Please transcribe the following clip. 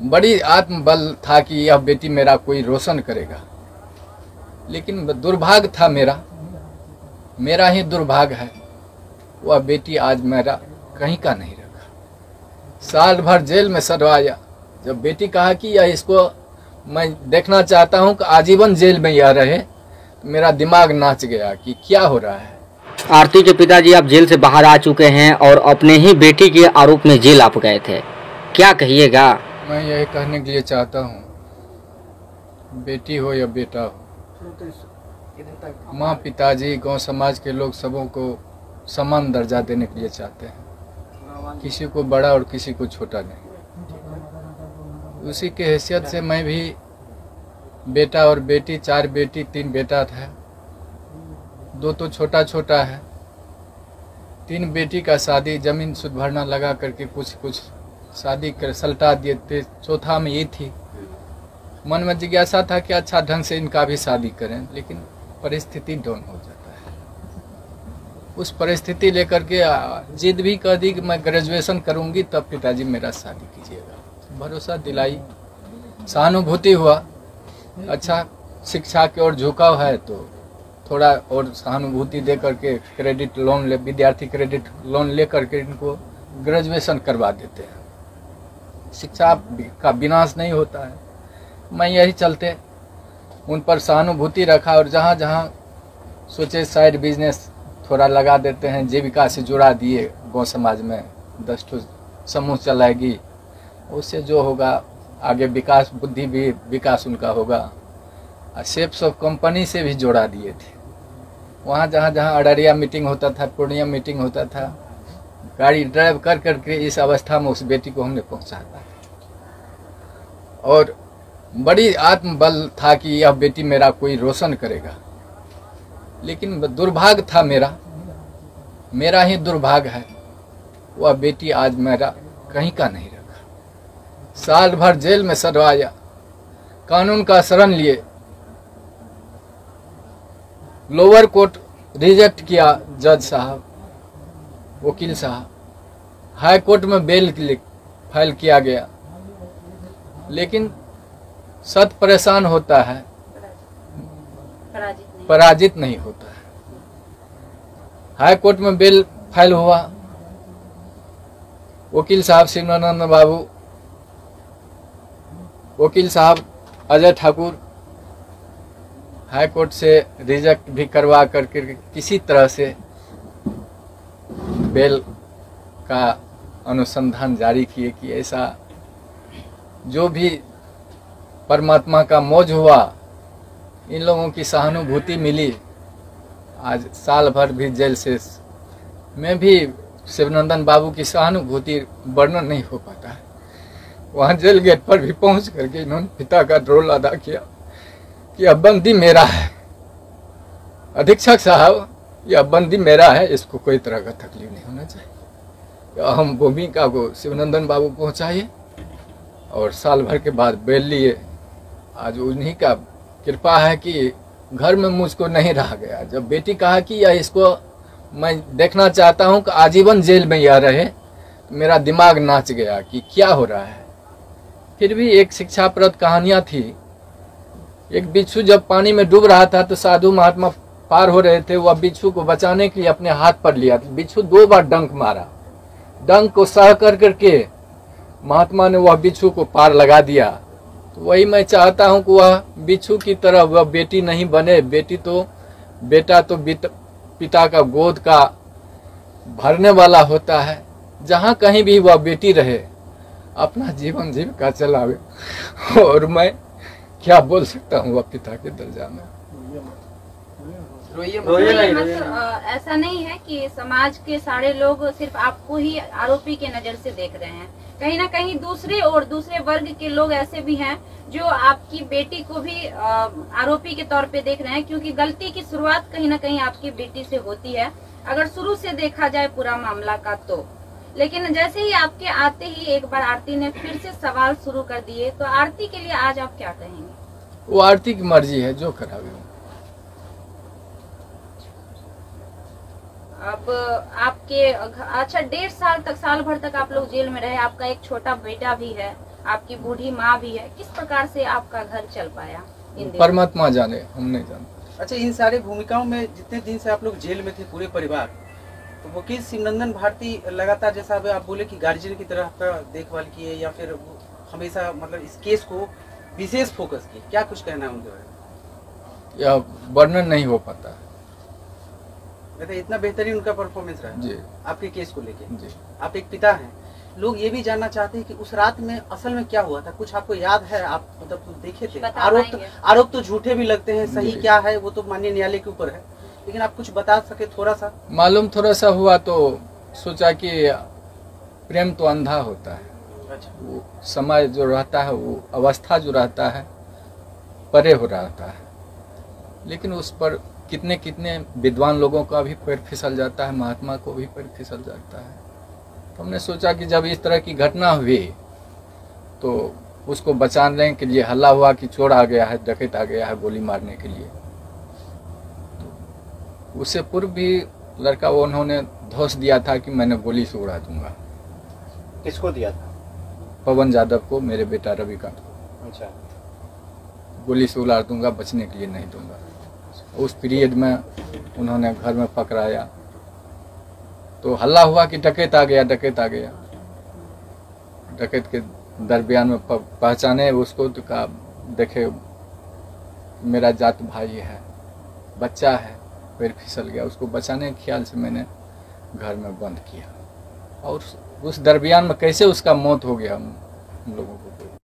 बड़ी आत्मबल था कि यह बेटी मेरा कोई रोशन करेगा, लेकिन दुर्भाग्य था मेरा ही दुर्भाग्य है। वह बेटी आज मेरा कहीं का नहीं रखा। साल भर जेल में सड़वाया। जब बेटी कहा कि यह इसको मैं देखना चाहता हूं कि आजीवन जेल में यह रहे, तो मेरा दिमाग नाच गया कि क्या हो रहा है। आरती के पिताजी आप जेल से बाहर आ चुके हैं और अपने ही बेटी के आरोप में जेल आप गए थे, क्या कहिएगा? मैं यही कहने के लिए चाहता हूँ, बेटी हो या बेटा हो, माँ पिताजी गांव समाज के लोग सबों को समान दर्जा देने के लिए चाहते हैं, किसी को बड़ा और किसी को छोटा नहीं। उसी के हैसियत से मैं भी बेटा और बेटी, 4 बेटी 3 बेटा था, 2 तो छोटा छोटा है। 3 बेटी का शादी जमीन सुध भरना लगा करके कुछ शादी कर सलटा दिए थे। चौथा में ये थी, मन में जिज्ञासा था कि अच्छा ढंग से इनका भी शादी करें, लेकिन परिस्थिति डाउन हो जाता है। उस परिस्थिति लेकर के जिद भी कर दी कि मैं ग्रेजुएशन करूंगी तब पिताजी मेरा शादी कीजिएगा। भरोसा दिलाई, सहानुभूति हुआ, अच्छा शिक्षा की ओर झुकाव है तो थोड़ा और सहानुभूति दे करके क्रेडिट लोन ले, विद्यार्थी क्रेडिट लोन ले करके इनको ग्रेजुएशन करवा देते हैं। शिक्षा का विनाश नहीं होता है। मैं यही चलते उन पर सहानुभूति रखा और जहाँ जहाँ सोचे साइड बिजनेस थोड़ा लगा देते हैं, जीविका से जुड़ा दिए। गांव समाज में 10 ठो समूह चलाएगी, उससे जो होगा आगे विकास, बुद्धि भी विकास उनका होगा। शेप्स ऑफ कंपनी से भी जोड़ा दिए थे। वहाँ जहाँ जहाँ अडरिया मीटिंग होता था, पूर्णिया मीटिंग होता था, गाड़ी ड्राइव कर करके इस अवस्था में उस बेटी को हमने पहुँचाया था। और बड़ी आत्मबल था कि यह बेटी मेरा कोई रोशन करेगा, लेकिन दुर्भाग्य था मेरा ही दुर्भाग्य है। वह बेटी आज मेरा कहीं का नहीं रखा। साल भर जेल में सड़वाया, कानून का शरण लिए, लोअर कोर्ट रिजेक्ट किया जज साहब, वकील साहब, हाई कोर्ट में बेल फाइल किया गया, लेकिन सत परेशान होता है, पराजित नहीं होता है। हाई कोर्ट में बेल फाइल हुआ, वकील साहब शिवानंद बाबू, वकील साहब अजय ठाकुर हाई कोर्ट से रिजेक्ट भी करवा करके किसी तरह से बेल का अनुसंधान जारी किए कि ऐसा जो भी परमात्मा का मौज हुआ, इन लोगों की सहानुभूति मिली। आज साल भर भी जेल से में भी शिवनंदन बाबू की सहानुभूति वर्णन नहीं हो पाता है। वहाँ जेल गेट पर भी पहुँच करके इन्होंने पिता का रोल अदा किया कि अब बंदी मेरा है, अधीक्षक साहब यह बंदी मेरा है, इसको कोई तरह का तकलीफ नहीं होना चाहिए। अहम भूमिका को शिवनंदन बाबू पहुँचाइए और साल भर के बाद बेल लिए। आज उन्हीं का कृपा है कि घर में मुझको नहीं रहा गया। जब बेटी कहा कि यह इसको मैं देखना चाहता हूं कि आजीवन जेल में यह रहे, तो मेरा दिमाग नाच गया कि क्या हो रहा है। फिर भी एक शिक्षाप्रद कहानियां थी। एक बिच्छू जब पानी में डूब रहा था तो साधु महात्मा पार हो रहे थे, वह बिच्छू को बचाने के लिए अपने हाथ पर लिया। बिच्छू 2 बार डंक मारा, डंक को सह कर करके महात्मा ने वह बिच्छू को पार लगा दिया। तो वही मैं चाहता हूं कि वह बिच्छू की तरह वह बेटी नहीं बने। बेटा तो पिता का गोद का भरने वाला होता है। जहां कहीं भी वह बेटी रहे, अपना जीवन जीविका चलावे। और मैं क्या बोल सकता हूँ वह पिता के दर्जा में। ऐसा नहीं है कि समाज के सारे लोग सिर्फ आपको ही आरोपी के नजर से देख रहे हैं। कहीं ना कहीं दूसरे वर्ग के लोग ऐसे भी हैं जो आपकी बेटी को भी आरोपी के तौर पे देख रहे हैं, क्योंकि गलती की शुरुआत कहीं ना कहीं आपकी बेटी से होती है, अगर शुरू से देखा जाए पूरा मामला का तो। लेकिन जैसे ही आपके आते ही एक बार आरती ने फिर से सवाल शुरू कर दिए, तो आरती के लिए आज आप क्या कहेंगे? वो आरती की मर्जी है, जो करावे। अब आपके अच्छा 1.5 साल भर तक आप लोग जेल में रहे, आपका एक छोटा बेटा भी है, आपकी बूढ़ी माँ भी है, किस प्रकार से आपका घर चल पाया इन दिनों? परमात्मा जाने, हम नहीं जानते। अच्छा, इन सारे भूमिकाओं में जितने दिन से आप लोग जेल में थे पूरे परिवार, तो वकील शिवनंदन भारती लगातार, जैसा अभी आप बोले कि गार्जियन की तरह आपका देखभाल किए या फिर वो हमेशा मतलब इस केस को विशेष फोकस किए, क्या कुछ कहना है उनके बारे में? यह वर्णन नहीं हो पाता। मतलब इतना बेहतरीन उनका परफॉर्मेंस रहा जी आपके केस को लेके। जी। आप एक पिता हैं, लोग ये भी जानना चाहते हैं कि उस रात में असल में क्या हुआ था, कुछ आपको याद है? आप मतलब कुछ देखे थे? बता पाएंगे? आरोप तो झूठे भी लगते हैं, सही जी। क्या है वो तो माननीय न्यायालय के ऊपर है, लेकिन आप कुछ बता सके थोड़ा सा? मालूम थोड़ा सा हुआ तो सोचा कि प्रेम तो अंधा होता है। अच्छा। वो समय जो रहता है, वो अवस्था जो रहता है परे हो रहता है, लेकिन उस पर कितने कितने विद्वान लोगों का भी पैर फिसल जाता है, महात्मा को भी पैर फिसल जाता है। तो हमने सोचा कि जब इस तरह की घटना हुई तो उसको बचाने के लिए हल्ला हुआ कि चोर आ गया है, डकैत आ गया है गोली मारने के लिए। तो उससे पूर्व भी लड़का वो उन्होंने धौंस दिया था कि मैंने गोली से उड़ा दूंगा। किसको दिया था? पवन यादव को, मेरे बेटा रविकांत को। अच्छा। गोली से उड़ा दूंगा, बचने के लिए नहीं दूंगा। उस पीरियड में उन्होंने घर में पकड़ाया तो हल्ला हुआ कि डकैत आ गया, डकैत आ गया। डकैत के दरमियान में पहचाने उसको तो कहा, देखे मेरा जात भाई है, बच्चा है, पैर फिसल गया। उसको बचाने के ख्याल से मैंने घर में बंद किया, और उस दरमियान में कैसे उसका मौत हो गया हम लोगों को